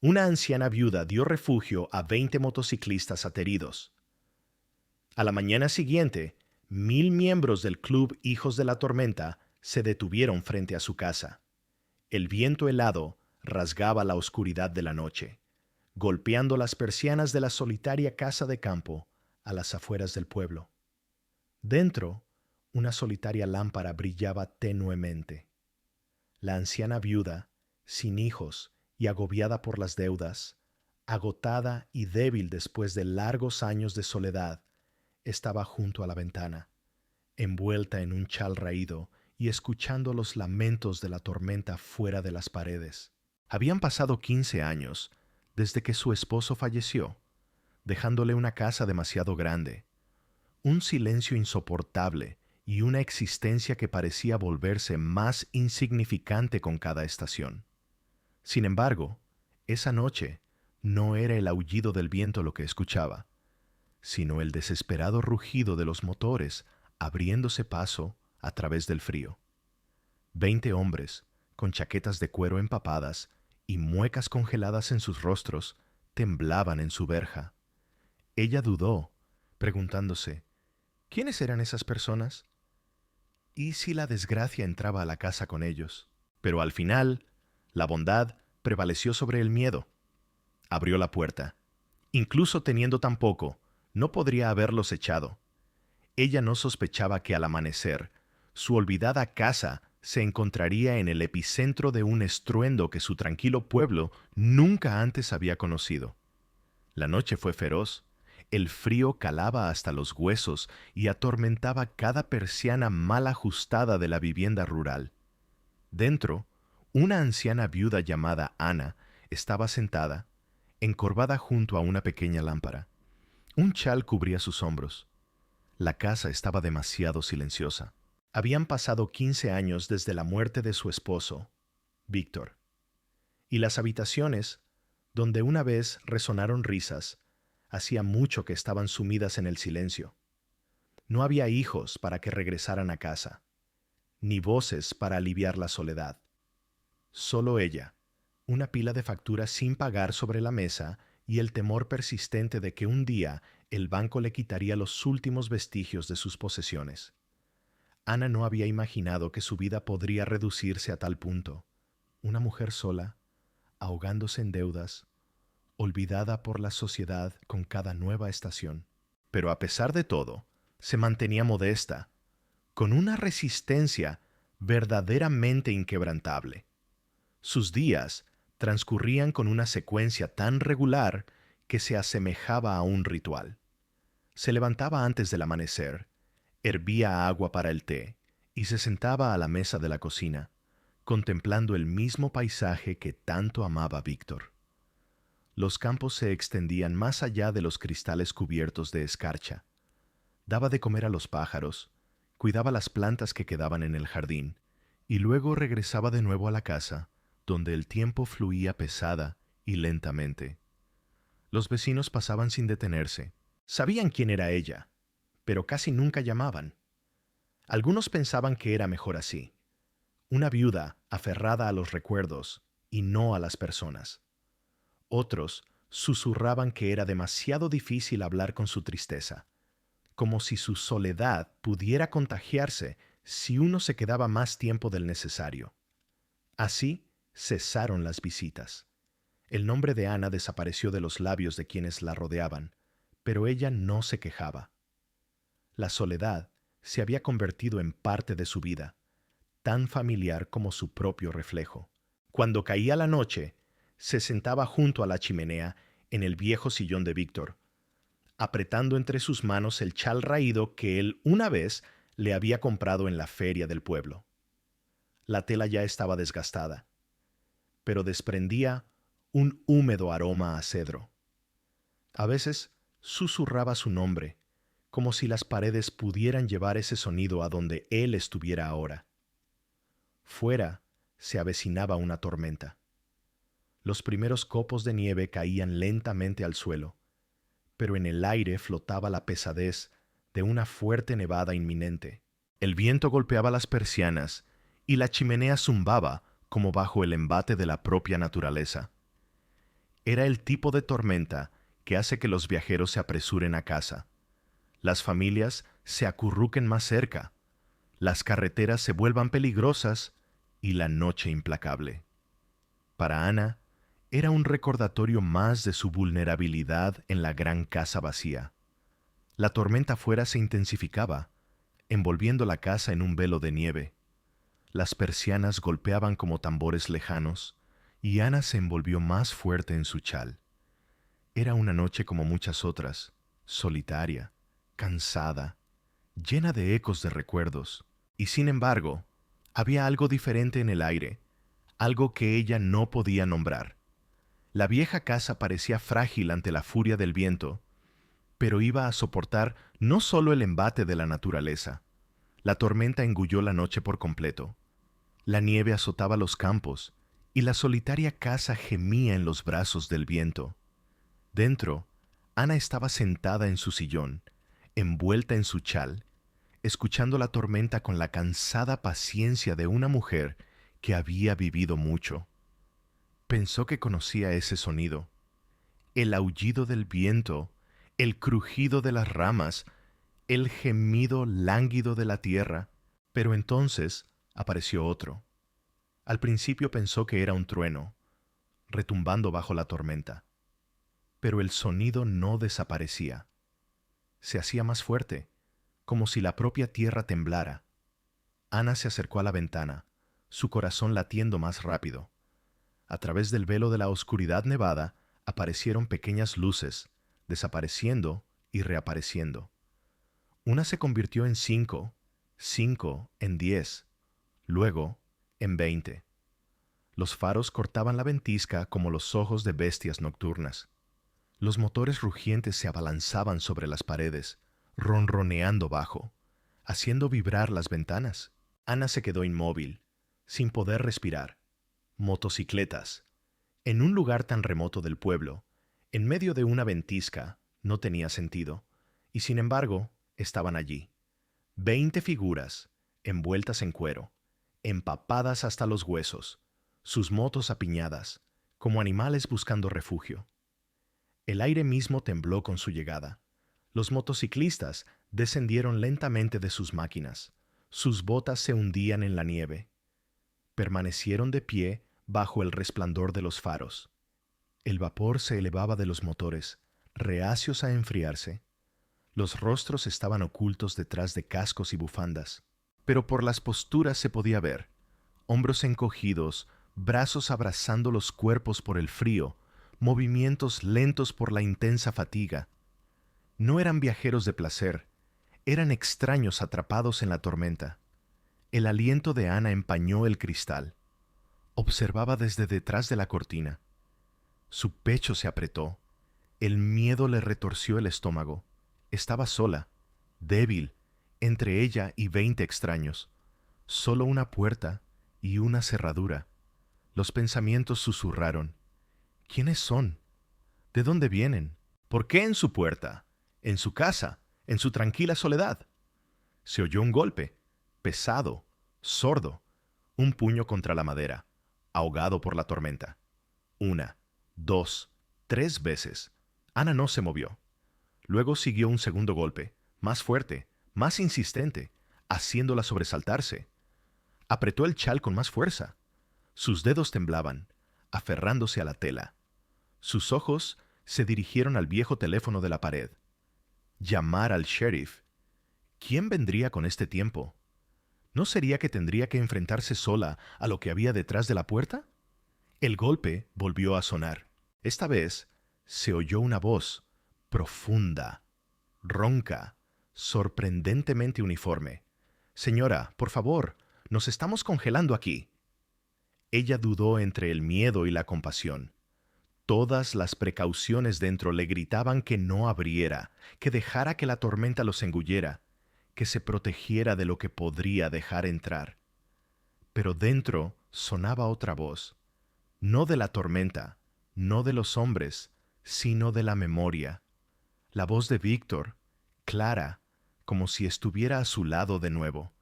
Una anciana viuda dio refugio a 20 motociclistas ateridos. A la mañana siguiente, 1000 miembros del club Hijos de la Tormenta se detuvieron frente a su casa. El viento helado rasgaba la oscuridad de la noche, golpeando las persianas de la solitaria casa de campo a las afueras del pueblo. Dentro, una solitaria lámpara brillaba tenuemente. La anciana viuda, sin hijos y agobiada por las deudas, agotada y débil después de largos años de soledad, estaba junto a la ventana, envuelta en un chal raído y escuchando los lamentos de la tormenta fuera de las paredes. Habían pasado 15 años desde que su esposo falleció, dejándole una casa demasiado grande, un silencio insoportable y una existencia que parecía volverse más insignificante con cada estación. Sin embargo, esa noche no era el aullido del viento lo que escuchaba, sino el desesperado rugido de los motores abriéndose paso a través del frío. 20 hombres, con chaquetas de cuero empapadas y muecas congeladas en sus rostros, temblaban en su verja. Ella dudó, preguntándose, ¿quiénes eran esas personas? ¿Y si la desgracia entraba a la casa con ellos? Pero al final, la bondad prevaleció sobre el miedo. Abrió la puerta. Incluso teniendo tan poco, no podría haberlos echado. Ella no sospechaba que al amanecer, su olvidada casa se encontraría en el epicentro de un estruendo que su tranquilo pueblo nunca antes había conocido. La noche fue feroz. El frío calaba hasta los huesos y atormentaba cada persiana mal ajustada de la vivienda rural. Dentro, una anciana viuda llamada Ana estaba sentada, encorvada junto a una pequeña lámpara. Un chal cubría sus hombros. La casa estaba demasiado silenciosa. Habían pasado 15 años desde la muerte de su esposo, Víctor, y las habitaciones, donde una vez resonaron risas, hacía mucho que estaban sumidas en el silencio. No había hijos para que regresaran a casa, ni voces para aliviar la soledad. Solo ella, una pila de facturas sin pagar sobre la mesa y el temor persistente de que un día el banco le quitaría los últimos vestigios de sus posesiones. Ana no había imaginado que su vida podría reducirse a tal punto. Una mujer sola, ahogándose en deudas, olvidada por la sociedad con cada nueva estación. Pero a pesar de todo, se mantenía modesta, con una resistencia verdaderamente inquebrantable. Sus días transcurrían con una secuencia tan regular que se asemejaba a un ritual. Se levantaba antes del amanecer, hervía agua para el té y se sentaba a la mesa de la cocina, contemplando el mismo paisaje que tanto amaba Víctor. Los campos se extendían más allá de los cristales cubiertos de escarcha. Daba de comer a los pájaros, cuidaba las plantas que quedaban en el jardín, y luego regresaba de nuevo a la casa, donde el tiempo fluía pesada y lentamente. Los vecinos pasaban sin detenerse. Sabían quién era ella, pero casi nunca llamaban. Algunos pensaban que era mejor así, una viuda aferrada a los recuerdos y no a las personas. Otros susurraban que era demasiado difícil hablar con su tristeza, como si su soledad pudiera contagiarse si uno se quedaba más tiempo del necesario. Así cesaron las visitas. El nombre de Ana desapareció de los labios de quienes la rodeaban, pero ella no se quejaba. La soledad se había convertido en parte de su vida, tan familiar como su propio reflejo. Cuando caía la noche, se sentaba junto a la chimenea en el viejo sillón de Víctor, apretando entre sus manos el chal raído que él una vez le había comprado en la feria del pueblo. La tela ya estaba desgastada, pero desprendía un húmedo aroma a cedro. A veces susurraba su nombre, como si las paredes pudieran llevar ese sonido a donde él estuviera ahora. Fuera se avecinaba una tormenta. Los primeros copos de nieve caían lentamente al suelo, pero en el aire flotaba la pesadez de una fuerte nevada inminente. El viento golpeaba las persianas y la chimenea zumbaba como bajo el embate de la propia naturaleza. Era el tipo de tormenta que hace que los viajeros se apresuren a casa. Las familias se acurruquen más cerca, las carreteras se vuelvan peligrosas y la noche implacable. Para Ana, era un recordatorio más de su vulnerabilidad en la gran casa vacía. La tormenta afuera se intensificaba, envolviendo la casa en un velo de nieve. Las persianas golpeaban como tambores lejanos, y Ana se envolvió más fuerte en su chal. Era una noche como muchas otras, solitaria, cansada, llena de ecos de recuerdos, y sin embargo, había algo diferente en el aire, algo que ella no podía nombrar. La vieja casa parecía frágil ante la furia del viento, pero iba a soportar no solo el embate de la naturaleza. La tormenta engulló la noche por completo. La nieve azotaba los campos, y la solitaria casa gemía en los brazos del viento. Dentro, Ana estaba sentada en su sillón, envuelta en su chal, escuchando la tormenta con la cansada paciencia de una mujer que había vivido mucho. Pensó que conocía ese sonido, el aullido del viento, el crujido de las ramas, el gemido lánguido de la tierra, pero entonces apareció otro. Al principio pensó que era un trueno, retumbando bajo la tormenta, pero el sonido no desaparecía. Se hacía más fuerte, como si la propia tierra temblara. Ana se acercó a la ventana, su corazón latiendo más rápido. A través del velo de la oscuridad nevada aparecieron pequeñas luces, desapareciendo y reapareciendo. Una se convirtió en 5, 5 en 10, luego en 20. Los faros cortaban la ventisca como los ojos de bestias nocturnas. Los motores rugientes se abalanzaban sobre las paredes, ronroneando bajo, haciendo vibrar las ventanas. Ana se quedó inmóvil, sin poder respirar. Motocicletas. En un lugar tan remoto del pueblo, en medio de una ventisca, no tenía sentido, y sin embargo, estaban allí. 20 figuras, envueltas en cuero, empapadas hasta los huesos, sus motos apiñadas, como animales buscando refugio. El aire mismo tembló con su llegada. Los motociclistas descendieron lentamente de sus máquinas. Sus botas se hundían en la nieve. Permanecieron de pie bajo el resplandor de los faros. El vapor se elevaba de los motores, reacios a enfriarse. Los rostros estaban ocultos detrás de cascos y bufandas, pero por las posturas se podía ver. Hombros encogidos, brazos abrazando los cuerpos por el frío, movimientos lentos por la intensa fatiga. No eran viajeros de placer, eran extraños atrapados en la tormenta. El aliento de Ana empañó el cristal. Observaba desde detrás de la cortina. Su pecho se apretó. El miedo le retorció el estómago. Estaba sola, débil, entre ella y 20 extraños. Solo una puerta y una cerradura. Los pensamientos susurraron. ¿Quiénes son? ¿De dónde vienen? ¿Por qué en su puerta? ¿En su casa? ¿En su tranquila soledad? Se oyó un golpe, pesado, sordo, un puño contra la madera, ahogado por la tormenta. 1, 2, 3 veces. Ana no se movió. Luego siguió un segundo golpe, más fuerte, más insistente, haciéndola sobresaltarse. Apretó el chal con más fuerza. Sus dedos temblaban, aferrándose a la tela. Sus ojos se dirigieron al viejo teléfono de la pared. Llamar al sheriff. ¿Quién vendría con este tiempo? ¿No sería que tendría que enfrentarse sola a lo que había detrás de la puerta? El golpe volvió a sonar. Esta vez se oyó una voz, profunda, ronca, sorprendentemente uniforme. Señora, por favor, nos estamos congelando aquí. Ella dudó entre el miedo y la compasión. Todas las precauciones dentro le gritaban que no abriera, que dejara que la tormenta los engullera, que se protegiera de lo que podría dejar entrar. Pero dentro sonaba otra voz, no de la tormenta, no de los hombres, sino de la memoria. La voz de Víctor, clara, como si estuviera a su lado de nuevo.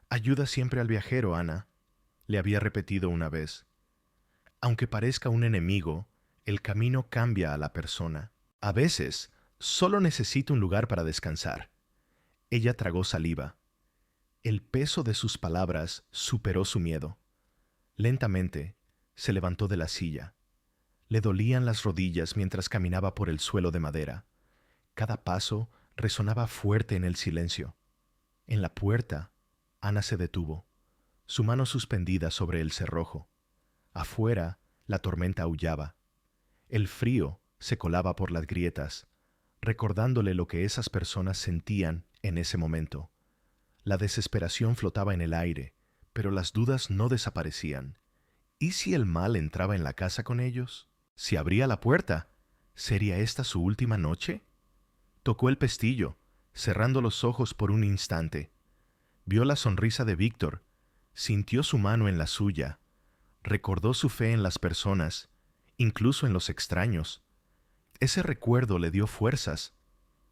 Ayuda siempre al viajero, Ana, le había repetido una vez. Aunque parezca un enemigo, El camino cambia a la persona. A veces, solo necesita un lugar para descansar. Ella tragó saliva. El peso de sus palabras superó su miedo. Lentamente, se levantó de la silla. Le dolían las rodillas mientras caminaba por el suelo de madera. Cada paso resonaba fuerte en el silencio. En la puerta, Ana se detuvo, su mano suspendida sobre el cerrojo. Afuera, la tormenta aullaba. El frío se colaba por las grietas, recordándole lo que esas personas sentían en ese momento. La desesperación flotaba en el aire, pero las dudas no desaparecían. ¿Y si el mal entraba en la casa con ellos? Si abría la puerta, ¿sería esta su última noche? Tocó el pestillo, cerrando los ojos por un instante. Vio la sonrisa de Víctor, sintió su mano en la suya, recordó su fe en las personas, incluso en los extraños. Ese recuerdo le dio fuerzas.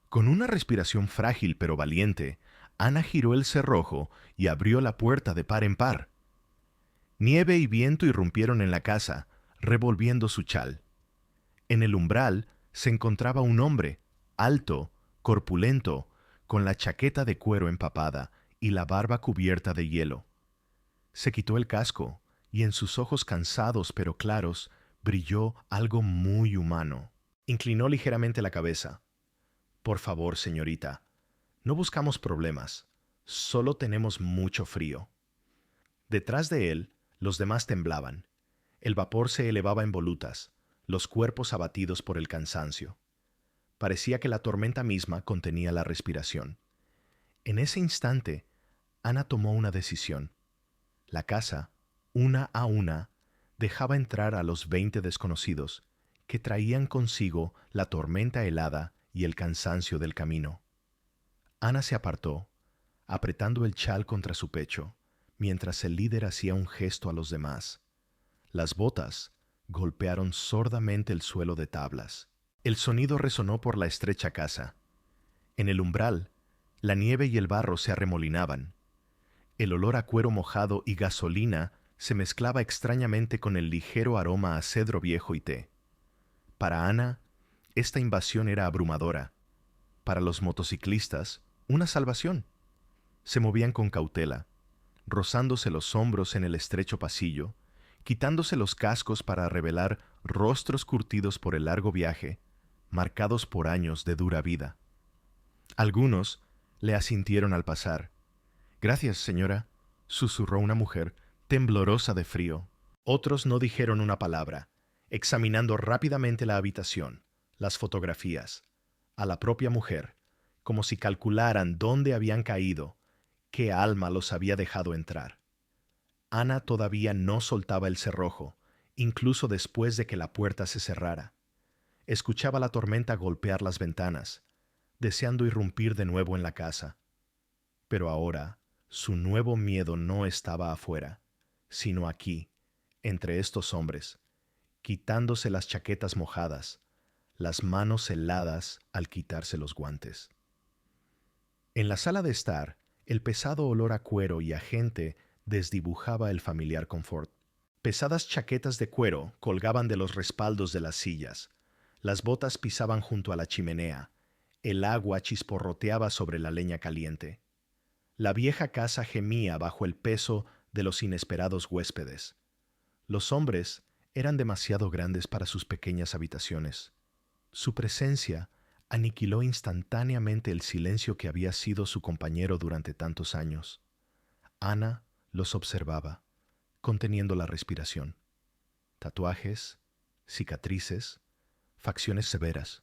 Con una respiración frágil pero valiente, Ana giró el cerrojo y abrió la puerta de par en par. Nieve y viento irrumpieron en la casa, revolviendo su chal. En el umbral se encontraba un hombre, alto, corpulento, con la chaqueta de cuero empapada y la barba cubierta de hielo. Se quitó el casco, y en sus ojos cansados pero claros brilló algo muy humano. Inclinó ligeramente la cabeza. Por favor, señorita, no buscamos problemas, solo tenemos mucho frío. Detrás de él, los demás temblaban. El vapor se elevaba en volutas, los cuerpos abatidos por el cansancio. Parecía que la tormenta misma contenía la respiración. En ese instante, Ana tomó una decisión. La casa, una a una, dejaba entrar a los 20 desconocidos, que traían consigo la tormenta helada y el cansancio del camino. Ana se apartó, apretando el chal contra su pecho, mientras el líder hacía un gesto a los demás. Las botas golpearon sordamente el suelo de tablas. El sonido resonó por la estrecha casa. En el umbral, la nieve y el barro se arremolinaban. El olor a cuero mojado y gasolina se mezclaba extrañamente con el ligero aroma a cedro viejo y té. Para Ana, esta invasión era abrumadora. Para los motociclistas, una salvación. Se movían con cautela, rozándose los hombros en el estrecho pasillo, quitándose los cascos para revelar rostros curtidos por el largo viaje, marcados por años de dura vida. Algunos le asintieron al pasar. «Gracias, señora», susurró una mujer, temblorosa de frío. Otros no dijeron una palabra, examinando rápidamente la habitación, las fotografías, a la propia mujer, como si calcularan dónde habían caído, qué alma los había dejado entrar. Ana todavía no soltaba el cerrojo, incluso después de que la puerta se cerrara. Escuchaba la tormenta golpear las ventanas, deseando irrumpir de nuevo en la casa. Pero ahora, su nuevo miedo no estaba afuera, sino aquí, entre estos hombres, quitándose las chaquetas mojadas, las manos heladas al quitarse los guantes. En la sala de estar, el pesado olor a cuero y a gente desdibujaba el familiar confort. Pesadas chaquetas de cuero colgaban de los respaldos de las sillas. Las botas pisaban junto a la chimenea. El agua chisporroteaba sobre la leña caliente. La vieja casa gemía bajo el peso de los inesperados huéspedes. Los hombres eran demasiado grandes para sus pequeñas habitaciones. Su presencia aniquiló instantáneamente el silencio que había sido su compañero durante tantos años. Ana los observaba, conteniendo la respiración. Tatuajes, cicatrices, facciones severas.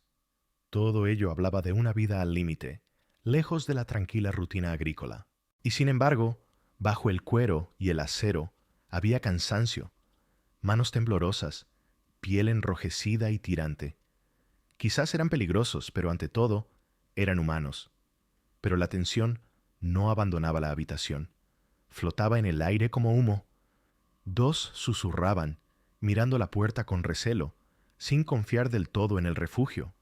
Todo ello hablaba de una vida al límite, lejos de la tranquila rutina agrícola. Y sin embargo, bajo el cuero y el acero había cansancio, manos temblorosas, piel enrojecida y tirante. Quizás eran peligrosos, pero ante todo, eran humanos. Pero la tensión no abandonaba la habitación. Flotaba en el aire como humo. Dos susurraban, mirando la puerta con recelo, sin confiar del todo en el refugio.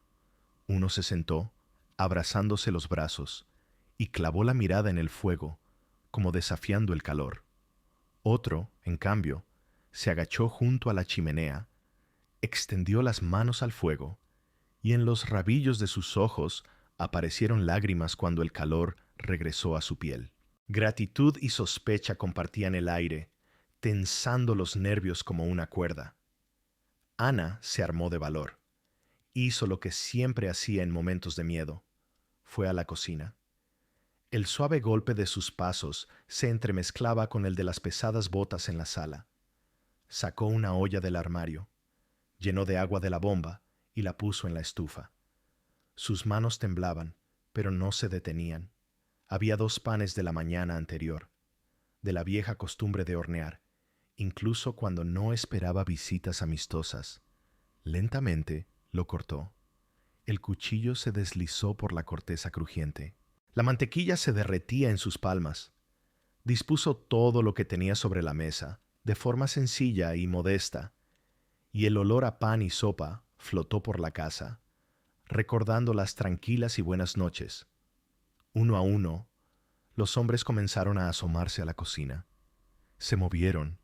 Uno se sentó, abrazándose los brazos, y clavó la mirada en el fuego, como desafiando el calor. Otro, en cambio, se agachó junto a la chimenea. extendió las manos al fuego, y en los rabillos de sus ojos aparecieron lágrimas cuando el calor regresó a su piel. Gratitud y sospecha compartían el aire, tensando los nervios como una cuerda. Ana se armó de valor. Hizo lo que siempre hacía en momentos de miedo. Fue a la cocina. El suave golpe de sus pasos se entremezclaba con el de las pesadas botas en la sala. Sacó una olla del armario, llenó de agua de la bomba y la puso en la estufa. Sus manos temblaban, pero no se detenían. Había 2 panes de la mañana anterior, de la vieja costumbre de hornear, incluso cuando no esperaba visitas amistosas. Lentamente lo cortó. El cuchillo se deslizó por la corteza crujiente. La mantequilla se derretía en sus palmas. Dispuso todo lo que tenía sobre la mesa, de forma sencilla y modesta, y el olor a pan y sopa flotó por la casa, recordando las tranquilas y buenas noches. Uno a uno, los hombres comenzaron a asomarse a la cocina. Se movieron,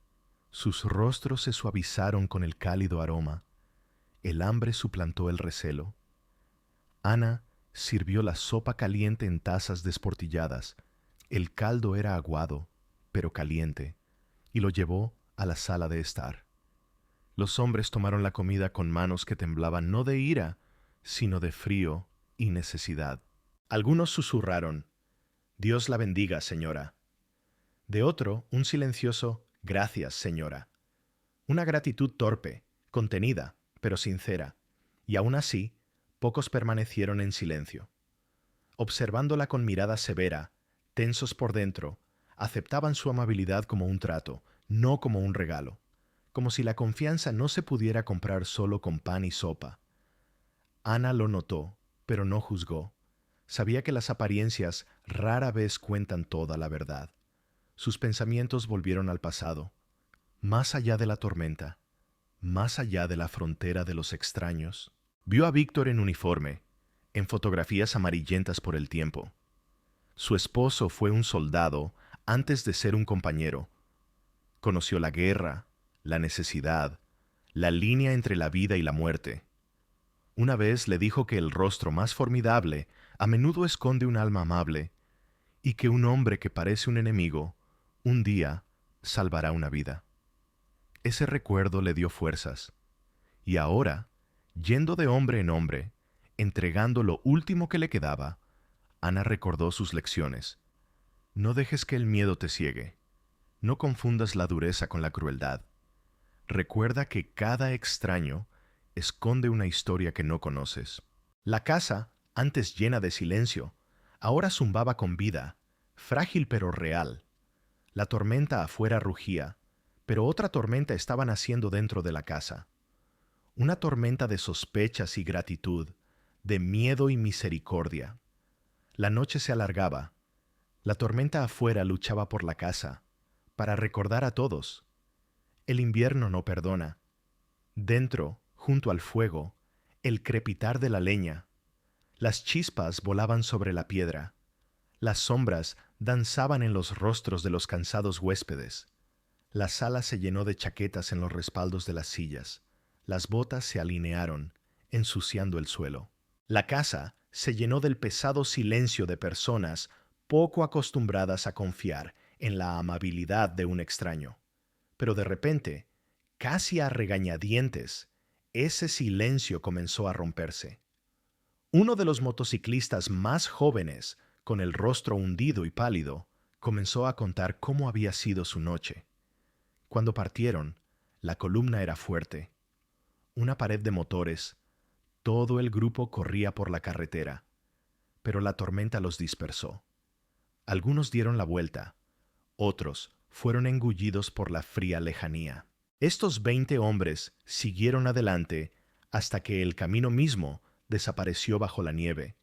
sus rostros se suavizaron con el cálido aroma. El hambre suplantó el recelo. Ana sirvió la sopa caliente en tazas desportilladas. El caldo era aguado, pero caliente, y lo llevó a la sala de estar. Los hombres tomaron la comida con manos que temblaban no de ira, sino de frío y necesidad. Algunos susurraron, «Dios la bendiga, señora». De otro, un silencioso, «Gracias, señora». Una gratitud torpe, contenida, pero sincera, y aún así, pocos permanecieron en silencio. Observándola con mirada severa, tensos por dentro, aceptaban su amabilidad como un trato, no como un regalo, como si la confianza no se pudiera comprar solo con pan y sopa. Ana lo notó, pero no juzgó. Sabía que las apariencias rara vez cuentan toda la verdad. Sus pensamientos volvieron al pasado, más allá de la tormenta, más allá de la frontera de los extraños. Vio a Víctor en uniforme, en fotografías amarillentas por el tiempo. Su esposo fue un soldado antes de ser un compañero. Conoció la guerra, la necesidad, la línea entre la vida y la muerte. Una vez le dijo que el rostro más formidable a menudo esconde un alma amable y que un hombre que parece un enemigo, un día salvará una vida. Ese recuerdo le dio fuerzas. Y ahora, yendo de hombre en hombre, entregando lo último que le quedaba, Ana recordó sus lecciones. No dejes que el miedo te ciegue. No confundas la dureza con la crueldad. Recuerda que cada extraño esconde una historia que no conoces. La casa, antes llena de silencio, ahora zumbaba con vida, frágil pero real. La tormenta afuera rugía, pero otra tormenta estaba naciendo dentro de la casa. Una tormenta de sospechas y gratitud, de miedo y misericordia. La noche se alargaba. La tormenta afuera luchaba por la casa, para recordar a todos. El invierno no perdona. Dentro, junto al fuego, el crepitar de la leña. Las chispas volaban sobre la piedra. Las sombras danzaban en los rostros de los cansados huéspedes. La sala se llenó de chaquetas en los respaldos de las sillas. Las botas se alinearon, ensuciando el suelo. La casa se llenó del pesado silencio de personas poco acostumbradas a confiar en la amabilidad de un extraño. Pero de repente, casi a regañadientes, ese silencio comenzó a romperse. Uno de los motociclistas más jóvenes, con el rostro hundido y pálido, comenzó a contar cómo había sido su noche. Cuando partieron, la columna era fuerte. Una pared de motores. Todo el grupo corría por la carretera, pero la tormenta los dispersó. Algunos dieron la vuelta, otros fueron engullidos por la fría lejanía. Estos 20 hombres siguieron adelante hasta que el camino mismo desapareció bajo la nieve,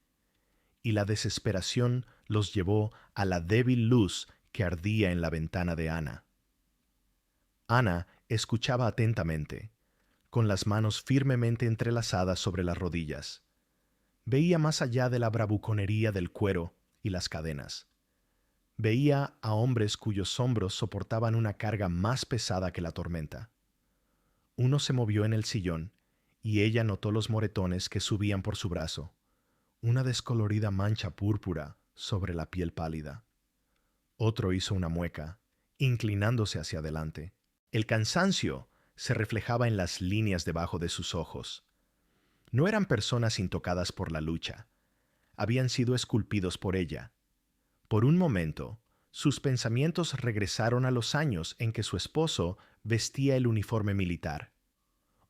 y la desesperación los llevó a la débil luz que ardía en la ventana de Ana. Ana escuchaba atentamente, con las manos firmemente entrelazadas sobre las rodillas. Veía más allá de la bravuconería del cuero y las cadenas. Veía a hombres cuyos hombros soportaban una carga más pesada que la tormenta. Uno se movió en el sillón y ella notó los moretones que subían por su brazo, una descolorida mancha púrpura sobre la piel pálida. Otro hizo una mueca, inclinándose hacia adelante. El cansancio se reflejaba en las líneas debajo de sus ojos. No eran personas intocadas por la lucha. Habían sido esculpidos por ella. Por un momento, sus pensamientos regresaron a los años en que su esposo vestía el uniforme militar.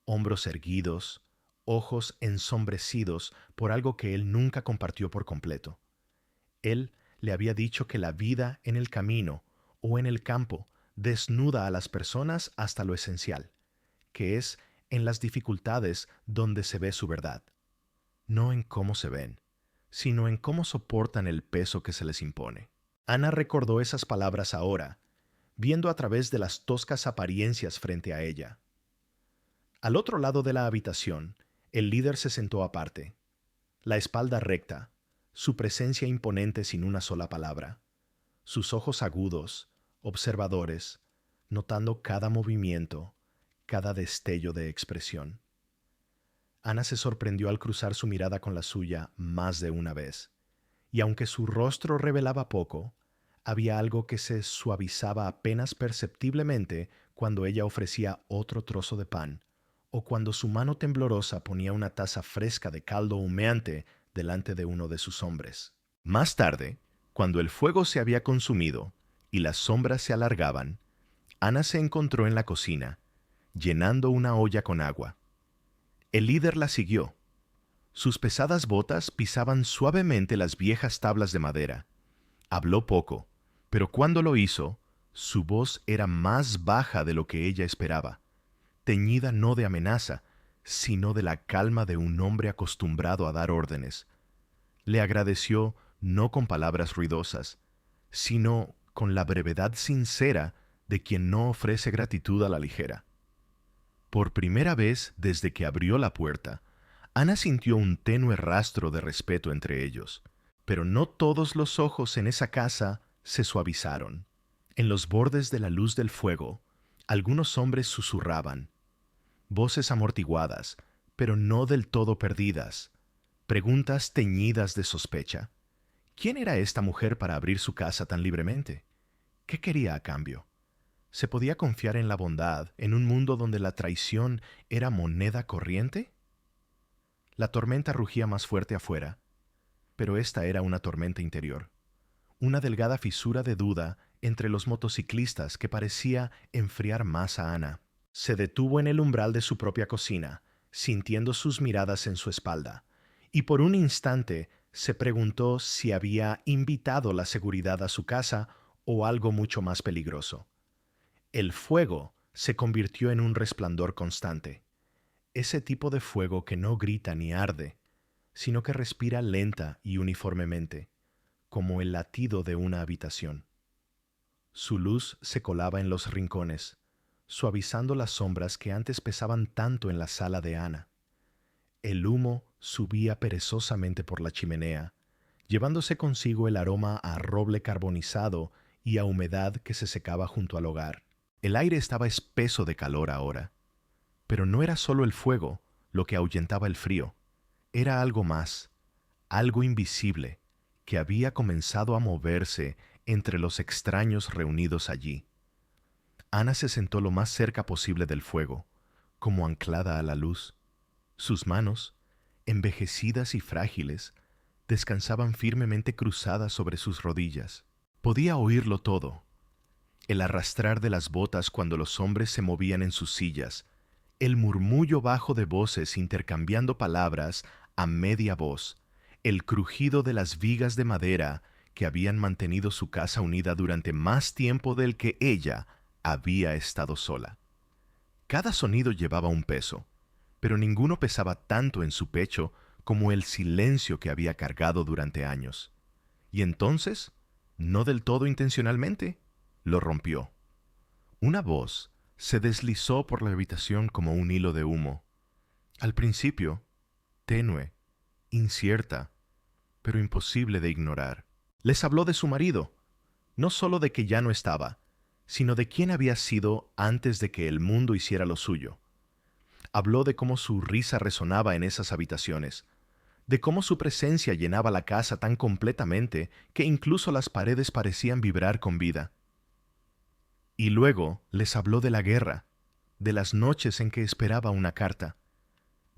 Hombros erguidos, ojos ensombrecidos por algo que él nunca compartió por completo. Él le había dicho que la vida en el camino o en el campo desnuda a las personas hasta lo esencial, que es en las dificultades donde se ve su verdad. No en cómo se ven, sino en cómo soportan el peso que se les impone. Ana recordó esas palabras ahora, viendo a través de las toscas apariencias frente a ella. Al otro lado de la habitación, el líder se sentó aparte, la espalda recta, su presencia imponente sin una sola palabra, sus ojos agudos, observadores, notando cada movimiento, cada destello de expresión. Ana se sorprendió al cruzar su mirada con la suya más de una vez, y aunque su rostro revelaba poco, había algo que se suavizaba apenas perceptiblemente cuando ella ofrecía otro trozo de pan, o cuando su mano temblorosa ponía una taza fresca de caldo humeante delante de uno de sus hombres. Más tarde, cuando el fuego se había consumido y las sombras se alargaban, Ana se encontró en la cocina, llenando una olla con agua. El líder la siguió. Sus pesadas botas pisaban suavemente las viejas tablas de madera. Habló poco, pero cuando lo hizo, su voz era más baja de lo que ella esperaba, teñida no de amenaza, sino de la calma de un hombre acostumbrado a dar órdenes. Le agradeció no con palabras ruidosas, sino con la brevedad sincera de quien no ofrece gratitud a la ligera. Por primera vez desde que abrió la puerta, Ana sintió un tenue rastro de respeto entre ellos, pero no todos los ojos en esa casa se suavizaron. En los bordes de la luz del fuego, algunos hombres susurraban, voces amortiguadas, pero no del todo perdidas, preguntas teñidas de sospecha. ¿Quién era esta mujer para abrir su casa tan libremente? ¿Qué quería a cambio? ¿Se podía confiar en la bondad en un mundo donde la traición era moneda corriente? La tormenta rugía más fuerte afuera, pero esta era una tormenta interior, una delgada fisura de duda entre los motociclistas que parecía enfriar más a Ana. Se detuvo en el umbral de su propia cocina, sintiendo sus miradas en su espalda, y por un instante se preguntó si había invitado la seguridad a su casa o algo mucho más peligroso. El fuego se convirtió en un resplandor constante, ese tipo de fuego que no grita ni arde, sino que respira lenta y uniformemente, como el latido de una habitación. Su luz se colaba en los rincones, suavizando las sombras que antes pesaban tanto en la sala de Ana. El humo subía perezosamente por la chimenea, llevándose consigo el aroma a roble carbonizado y a humedad que se secaba junto al hogar. El aire estaba espeso de calor ahora, pero no era solo el fuego lo que ahuyentaba el frío, era algo más, algo invisible, que había comenzado a moverse entre los extraños reunidos allí. Ana se sentó lo más cerca posible del fuego, como anclada a la luz. Sus manos, envejecidas y frágiles, descansaban firmemente cruzadas sobre sus rodillas. Podía oírlo todo: el arrastrar de las botas cuando los hombres se movían en sus sillas, el murmullo bajo de voces intercambiando palabras a media voz, el crujido de las vigas de madera que habían mantenido su casa unida durante más tiempo del que ella había estado sola. Cada sonido llevaba un peso, pero ninguno pesaba tanto en su pecho como el silencio que había cargado durante años. Y entonces, no del todo intencionalmente, lo rompió. Una voz se deslizó por la habitación como un hilo de humo. Al principio, tenue, incierta, pero imposible de ignorar. Les habló de su marido, no solo de que ya no estaba, sino de quién había sido antes de que el mundo hiciera lo suyo. Habló de cómo su risa resonaba en esas habitaciones, de cómo su presencia llenaba la casa tan completamente que incluso las paredes parecían vibrar con vida. Y luego les habló de la guerra, de las noches en que esperaba una carta,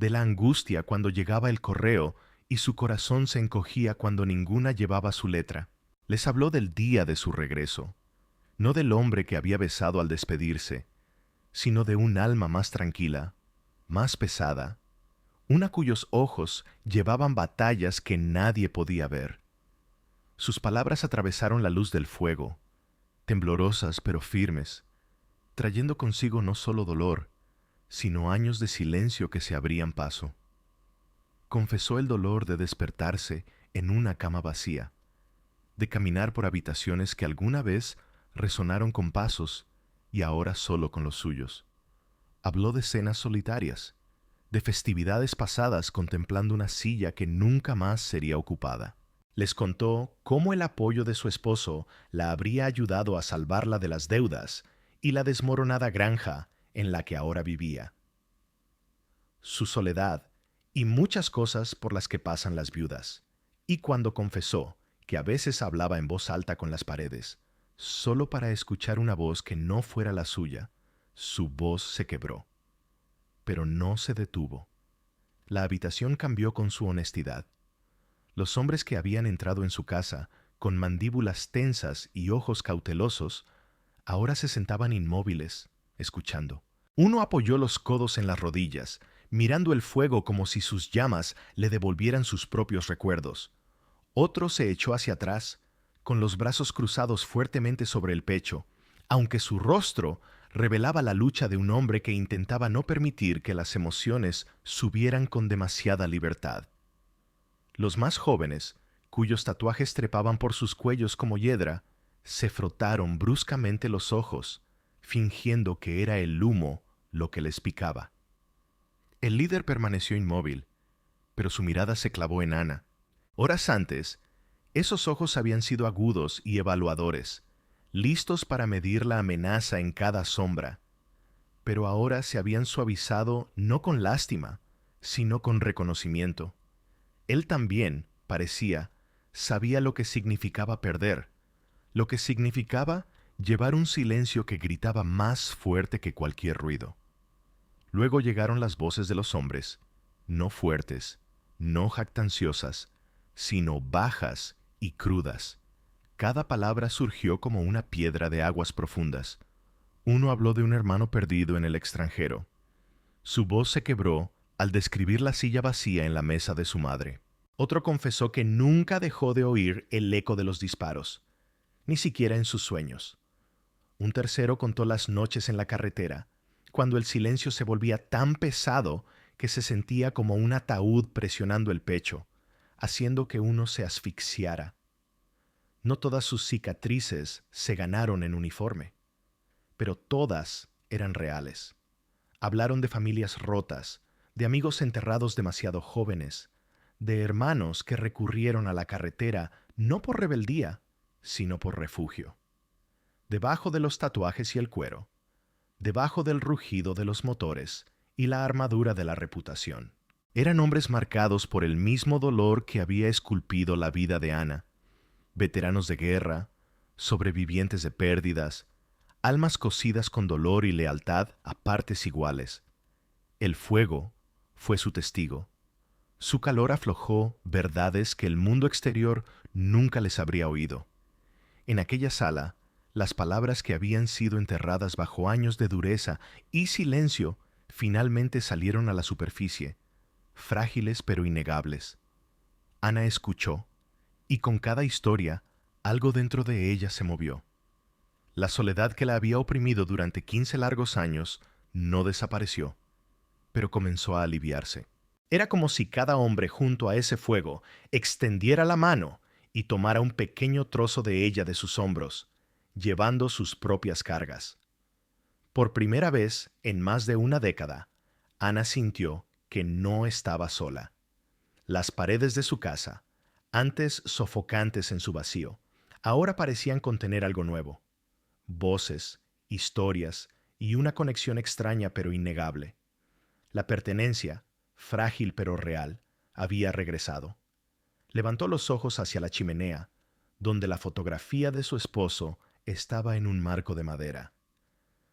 de la angustia cuando llegaba el correo y su corazón se encogía cuando ninguna llevaba su letra. Les habló del día de su regreso, no del hombre que había besado al despedirse, sino de un alma más tranquila, más pesada, una cuyos ojos llevaban batallas que nadie podía ver. Sus palabras atravesaron la luz del fuego, temblorosas pero firmes, trayendo consigo no solo dolor, sino años de silencio que se abrían paso. Confesó el dolor de despertarse en una cama vacía, de caminar por habitaciones que alguna vez resonaron con pasos y ahora solo con los suyos. Habló de cenas solitarias, de festividades pasadas contemplando una silla que nunca más sería ocupada. Les contó cómo el apoyo de su esposo la habría ayudado a salvarla de las deudas y la desmoronada granja en la que ahora vivía. Su soledad y muchas cosas por las que pasan las viudas. Y cuando confesó que a veces hablaba en voz alta con las paredes, solo para escuchar una voz que no fuera la suya, su voz se quebró. Pero no se detuvo. La habitación cambió con su honestidad. Los hombres que habían entrado en su casa, con mandíbulas tensas y ojos cautelosos, ahora se sentaban inmóviles, escuchando. Uno apoyó los codos en las rodillas, mirando el fuego como si sus llamas le devolvieran sus propios recuerdos. Otro se echó hacia atrás, con los brazos cruzados fuertemente sobre el pecho, aunque su rostro revelaba la lucha de un hombre que intentaba no permitir que las emociones subieran con demasiada libertad. Los más jóvenes, cuyos tatuajes trepaban por sus cuellos como hiedra, se frotaron bruscamente los ojos, fingiendo que era el humo lo que les picaba. El líder permaneció inmóvil, pero su mirada se clavó en Ana. Horas antes, esos ojos habían sido agudos y evaluadores, listos para medir la amenaza en cada sombra, pero ahora se habían suavizado no con lástima, sino con reconocimiento. Él también, parecía, sabía lo que significaba perder, lo que significaba llevar un silencio que gritaba más fuerte que cualquier ruido. Luego llegaron las voces de los hombres, no fuertes, no jactanciosas, sino bajas y crudas. Cada palabra surgió como una piedra de aguas profundas. Uno habló de un hermano perdido en el extranjero. Su voz se quebró al describir la silla vacía en la mesa de su madre. Otro confesó que nunca dejó de oír el eco de los disparos, ni siquiera en sus sueños. Un tercero contó las noches en la carretera, cuando el silencio se volvía tan pesado que se sentía como un ataúd presionando el pecho, haciendo que uno se asfixiara. No todas sus cicatrices se ganaron en uniforme, pero todas eran reales. Hablaron de familias rotas, de amigos enterrados demasiado jóvenes, de hermanos que recurrieron a la carretera no por rebeldía, sino por refugio. Debajo de los tatuajes y el cuero, debajo del rugido de los motores y la armadura de la reputación, eran hombres marcados por el mismo dolor que había esculpido la vida de Ana, veteranos de guerra, sobrevivientes de pérdidas, almas cosidas con dolor y lealtad a partes iguales. El fuego fue su testigo. Su calor aflojó verdades que el mundo exterior nunca les habría oído. En aquella sala, las palabras que habían sido enterradas bajo años de dureza y silencio finalmente salieron a la superficie, frágiles pero innegables. Ana escuchó, y con cada historia, algo dentro de ella se movió. La soledad que la había oprimido durante 15 largos años no desapareció, pero comenzó a aliviarse. Era como si cada hombre junto a ese fuego extendiera la mano y tomara un pequeño trozo de ella de sus hombros, llevando sus propias cargas. Por primera vez en más de una década, Ana sintió que no estaba sola. Las paredes de su casa, antes sofocantes en su vacío, ahora parecían contener algo nuevo. Voces, historias y una conexión extraña pero innegable. La pertenencia, frágil pero real, había regresado. Levantó los ojos hacia la chimenea, donde la fotografía de su esposo estaba en un marco de madera.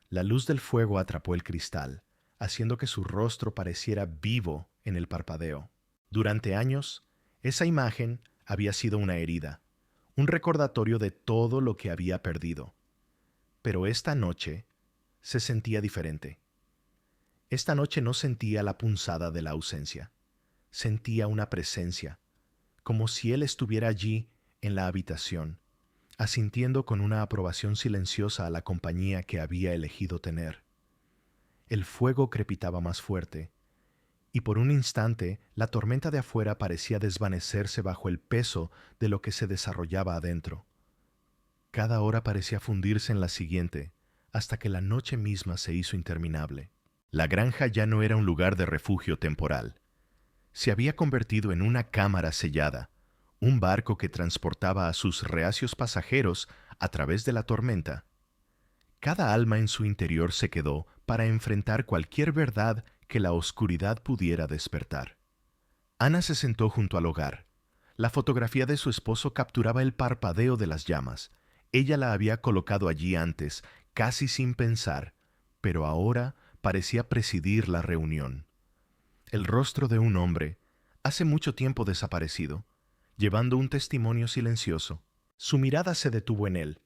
La luz del fuego atrapó el cristal, haciendo que su rostro pareciera vivo en el parpadeo. Durante años, esa imagen había sido una herida, un recordatorio de todo lo que había perdido. Pero esta noche se sentía diferente. Esta noche no sentía la punzada de la ausencia. Sentía una presencia, como si él estuviera allí en la habitación, asintiendo con una aprobación silenciosa a la compañía que había elegido tener. El fuego crepitaba más fuerte, y por un instante la tormenta de afuera parecía desvanecerse bajo el peso de lo que se desarrollaba adentro. Cada hora parecía fundirse en la siguiente, hasta que la noche misma se hizo interminable. La granja ya no era un lugar de refugio temporal. Se había convertido en una cámara sellada, un barco que transportaba a sus reacios pasajeros a través de la tormenta. Cada alma en su interior se quedó para enfrentar cualquier verdad que la oscuridad pudiera despertar. Ana se sentó junto al hogar. La fotografía de su esposo capturaba el parpadeo de las llamas. Ella la había colocado allí antes, casi sin pensar, pero ahora parecía presidir la reunión. El rostro de un hombre, hace mucho tiempo desaparecido, llevando un testimonio silencioso. Su mirada se detuvo en él.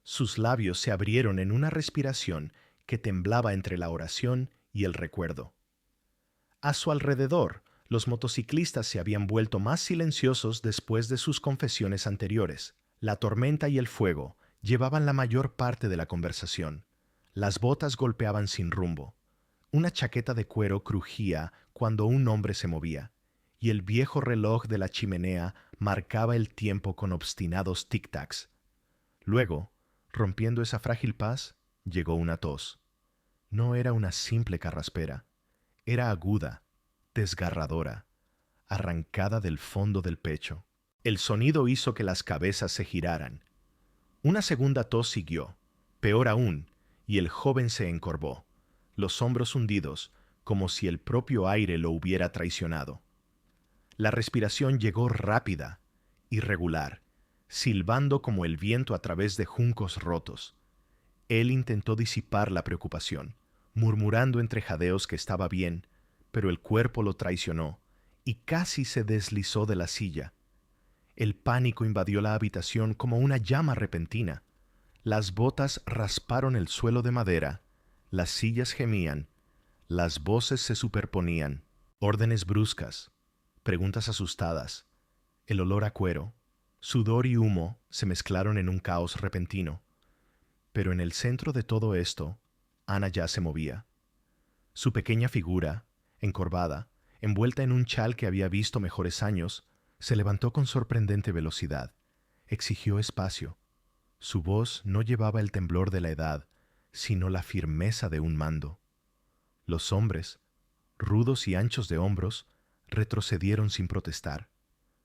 Sus labios se abrieron en una respiración que temblaba entre la oración y el recuerdo. A su alrededor, los motociclistas se habían vuelto más silenciosos después de sus confesiones anteriores. La tormenta y el fuego llevaban la mayor parte de la conversación. Las botas golpeaban sin rumbo. Una chaqueta de cuero crujía cuando un hombre se movía, y el viejo reloj de la chimenea marcaba el tiempo con obstinados tic-tacs. Luego, rompiendo esa frágil paz, llegó una tos. No era una simple carraspera, era aguda, desgarradora, arrancada del fondo del pecho. El sonido hizo que las cabezas se giraran. Una segunda tos siguió, peor aún, y el joven se encorvó, los hombros hundidos, como si el propio aire lo hubiera traicionado. La respiración llegó rápida, irregular, silbando como el viento a través de juncos rotos. Él intentó disipar la preocupación, murmurando entre jadeos que estaba bien, pero el cuerpo lo traicionó y casi se deslizó de la silla. El pánico invadió la habitación como una llama repentina. Las botas rasparon el suelo de madera, las sillas gemían, las voces se superponían, órdenes bruscas, preguntas asustadas, el olor a cuero, sudor y humo se mezclaron en un caos repentino. Pero en el centro de todo esto, Ana ya se movía. Su pequeña figura, encorvada, envuelta en un chal que había visto mejores años, se levantó con sorprendente velocidad. Exigió espacio. Su voz no llevaba el temblor de la edad, sino la firmeza de un mando. Los hombres, rudos y anchos de hombros, retrocedieron sin protestar,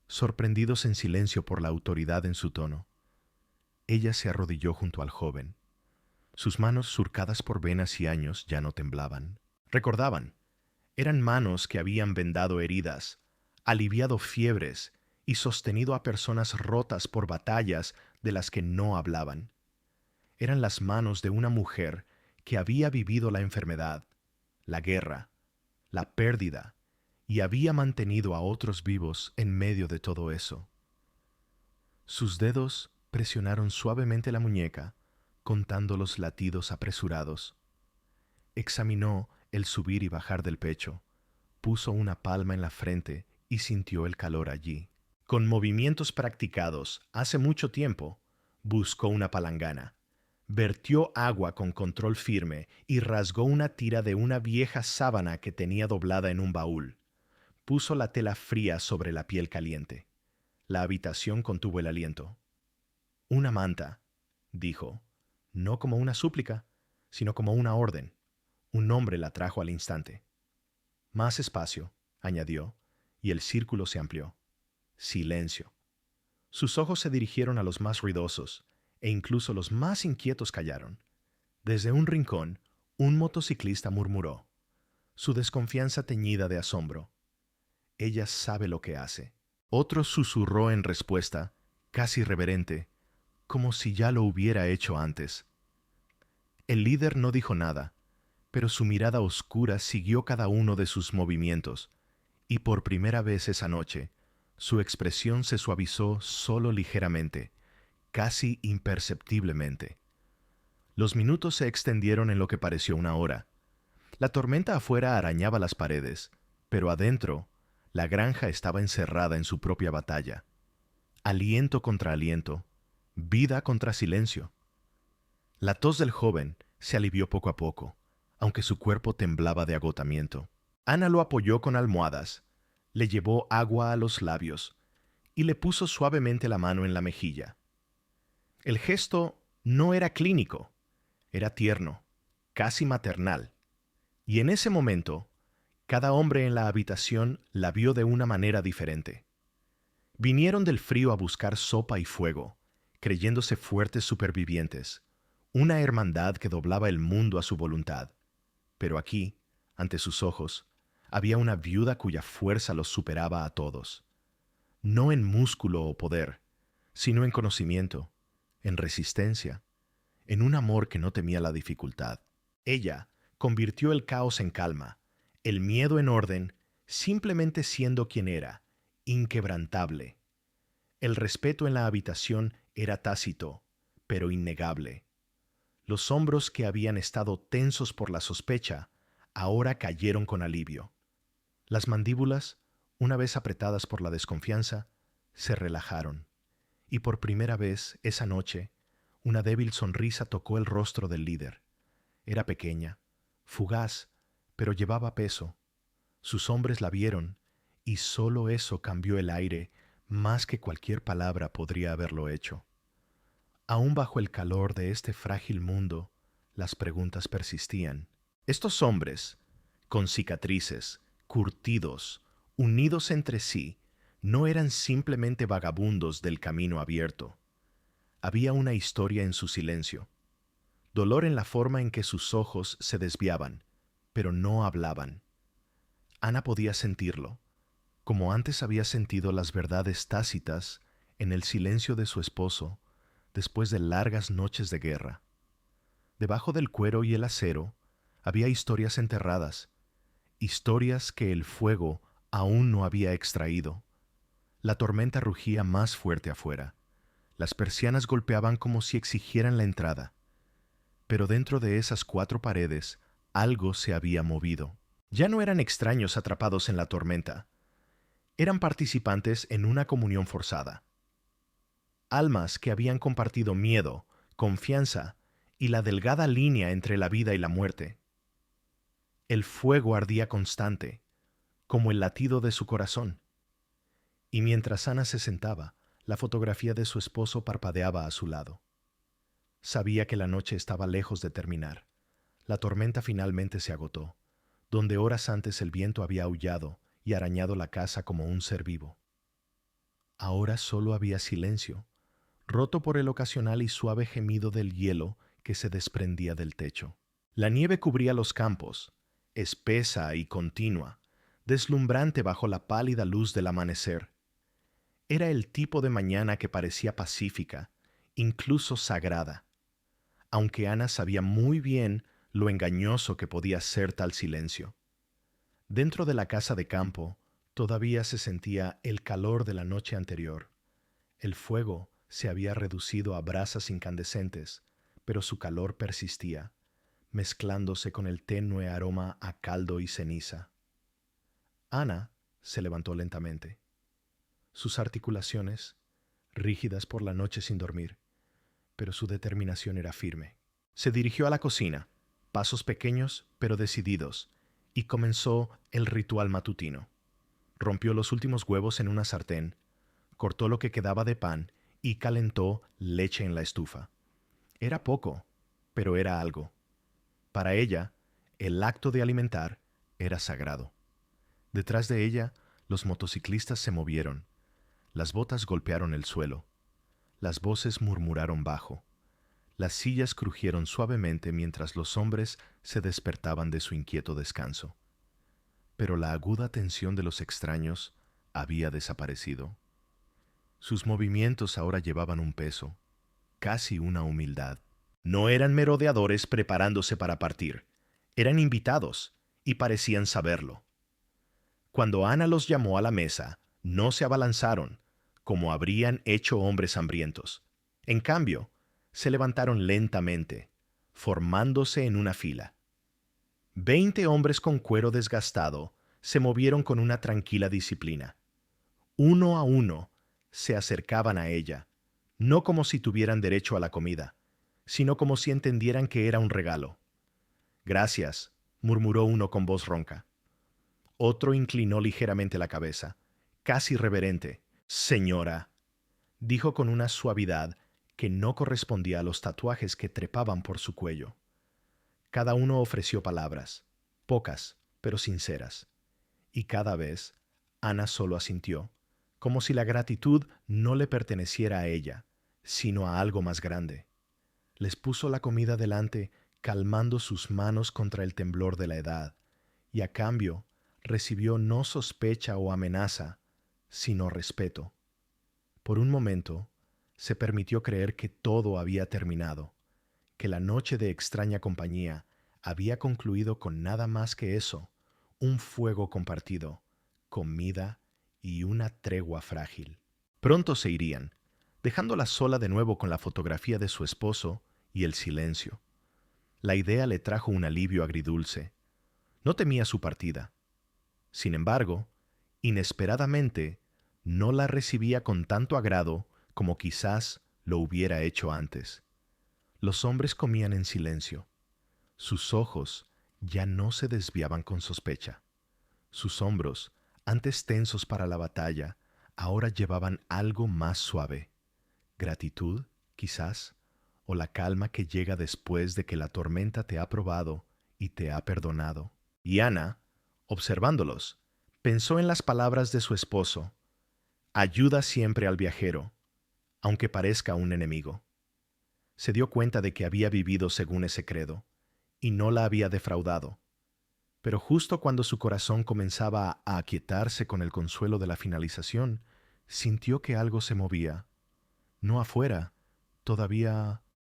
sorprendidos en silencio por la autoridad en su tono. Ella se arrodilló junto al joven. Sus manos surcadas por venas y años ya no temblaban. Recordaban. Eran manos que habían vendado heridas, aliviado fiebres y sostenido a personas rotas por batallas de las que no hablaban. Eran las manos de una mujer que había vivido la enfermedad, la guerra, la pérdida, y había mantenido a otros vivos en medio de todo eso. Sus dedos presionaron suavemente la muñeca, contando los latidos apresurados. Examinó el subir y bajar del pecho, puso una palma en la frente y sintió el calor allí. Con movimientos practicados hace mucho tiempo, buscó una palangana, vertió agua con control firme y rasgó una tira de una vieja sábana que tenía doblada en un baúl. Puso la tela fría sobre la piel caliente. La habitación contuvo el aliento. Una manta, dijo, no como una súplica, sino como una orden. Un hombre la trajo al instante. Más espacio, añadió, y el círculo se amplió. Silencio. Sus ojos se dirigieron a los más ruidosos, e incluso los más inquietos callaron. Desde un rincón, un motociclista murmuró: su desconfianza teñida de asombro. Ella sabe lo que hace. Otro susurró en respuesta, casi reverente, como si ya lo hubiera hecho antes. El líder no dijo nada, pero su mirada oscura siguió cada uno de sus movimientos, y por primera vez esa noche, su expresión se suavizó solo ligeramente, casi imperceptiblemente. Los minutos se extendieron en lo que pareció una hora. La tormenta afuera arañaba las paredes, pero adentro, la granja estaba encerrada en su propia batalla. Aliento contra aliento, vida contra silencio. La tos del joven se alivió poco a poco, aunque su cuerpo temblaba de agotamiento. Ana lo apoyó con almohadas, le llevó agua a los labios y le puso suavemente la mano en la mejilla. El gesto no era clínico, era tierno, casi maternal, y en ese momento, cada hombre en la habitación la vio de una manera diferente. Vinieron del frío a buscar sopa y fuego, creyéndose fuertes supervivientes, una hermandad que doblaba el mundo a su voluntad. Pero aquí, ante sus ojos, había una viuda cuya fuerza los superaba a todos. No en músculo o poder, sino en conocimiento, en resistencia, en un amor que no temía la dificultad. Ella convirtió el caos en calma, el miedo en orden, simplemente siendo quien era, inquebrantable. El respeto en la habitación era tácito, pero innegable. Los hombros que habían estado tensos por la sospecha, ahora cayeron con alivio. Las mandíbulas, una vez apretadas por la desconfianza, se relajaron, y por primera vez esa noche, una débil sonrisa tocó el rostro del líder. Era pequeña, fugaz, pero llevaba peso. Sus hombres la vieron, y solo eso cambió el aire más que cualquier palabra podría haberlo hecho. Aún bajo el calor de este frágil mundo, las preguntas persistían. Estos hombres, con cicatrices, curtidos, unidos entre sí, no eran simplemente vagabundos del camino abierto. Había una historia en su silencio, dolor en la forma en que sus ojos se desviaban, pero no hablaban. Ana podía sentirlo, como antes había sentido las verdades tácitas en el silencio de su esposo después de largas noches de guerra. Debajo del cuero y el acero había historias enterradas, historias que el fuego aún no había extraído. La tormenta rugía más fuerte afuera. Las persianas golpeaban como si exigieran la entrada. Pero dentro de esas cuatro paredes algo se había movido. Ya no eran extraños atrapados en la tormenta. Eran participantes en una comunión forzada. Almas que habían compartido miedo, confianza y la delgada línea entre la vida y la muerte. El fuego ardía constante, como el latido de su corazón. Y mientras Ana se sentaba, la fotografía de su esposo parpadeaba a su lado. Sabía que la noche estaba lejos de terminar. La tormenta finalmente se agotó, donde horas antes el viento había aullado y arañado la casa como un ser vivo. Ahora solo había silencio, roto por el ocasional y suave gemido del hielo que se desprendía del techo. La nieve cubría los campos, espesa y continua, deslumbrante bajo la pálida luz del amanecer. Era el tipo de mañana que parecía pacífica, incluso sagrada, aunque Ana sabía muy bien lo engañoso que podía ser tal silencio. Dentro de la casa de campo todavía se sentía el calor de la noche anterior. El fuego se había reducido a brasas incandescentes, pero su calor persistía, mezclándose con el tenue aroma a caldo y ceniza. Ana se levantó lentamente. Sus articulaciones, rígidas por la noche sin dormir, pero su determinación era firme. Se dirigió a la cocina, pasos pequeños pero decididos, y comenzó el ritual matutino. Rompió los últimos huevos en una sartén, cortó lo que quedaba de pan y calentó leche en la estufa. Era poco, pero era algo. Para ella, el acto de alimentar era sagrado. Detrás de ella, los motociclistas se movieron. Las botas golpearon el suelo. Las voces murmuraron bajo. Las sillas crujieron suavemente mientras los hombres se despertaban de su inquieto descanso. pero la aguda tensión de los extraños había desaparecido. Sus movimientos ahora llevaban un peso, casi una humildad. No eran merodeadores preparándose para partir, eran invitados, y parecían saberlo. Cuando Ana los llamó a la mesa, no se abalanzaron, como habrían hecho hombres hambrientos. En cambio, se levantaron lentamente, formándose en una fila. 20 hombres con cuero desgastado se movieron con una tranquila disciplina. Uno a uno se acercaban a ella, no como si tuvieran derecho a la comida, sino como si entendieran que era un regalo. Gracias, murmuró uno con voz ronca. Otro inclinó ligeramente la cabeza, casi reverente. Señora, dijo con una suavidad que no correspondía a los tatuajes que trepaban por su cuello. Cada uno ofreció palabras, pocas, pero sinceras. Y cada vez, Ana solo asintió, como si la gratitud no le perteneciera a ella, sino a algo más grande. Les puso la comida delante, calmando sus manos contra el temblor de la edad, y a cambio recibió no sospecha o amenaza, sino respeto. Por un momento, se permitió creer que todo había terminado, que la noche de extraña compañía había concluido con nada más que eso, un fuego compartido, comida y una tregua frágil. Pronto se irían, dejándola sola de nuevo con la fotografía de su esposo y el silencio. La idea le trajo un alivio agridulce. No temía su partida. Sin embargo, inesperadamente, no la recibía con tanto agrado como quizás lo hubiera hecho antes. Los hombres comían en silencio. Sus ojos ya no se desviaban con sospecha. Sus hombros, antes tensos para la batalla, ahora llevaban algo más suave. Gratitud, quizás, o la calma que llega después de que la tormenta te ha probado y te ha perdonado. Y Ana, observándolos, pensó en las palabras de su esposo: ayuda siempre al viajero, aunque parezca un enemigo. Se dio cuenta de que había vivido según ese credo, y no la había defraudado. Pero justo cuando su corazón comenzaba a aquietarse con el consuelo de la finalización, sintió que algo se movía. No afuera, todavía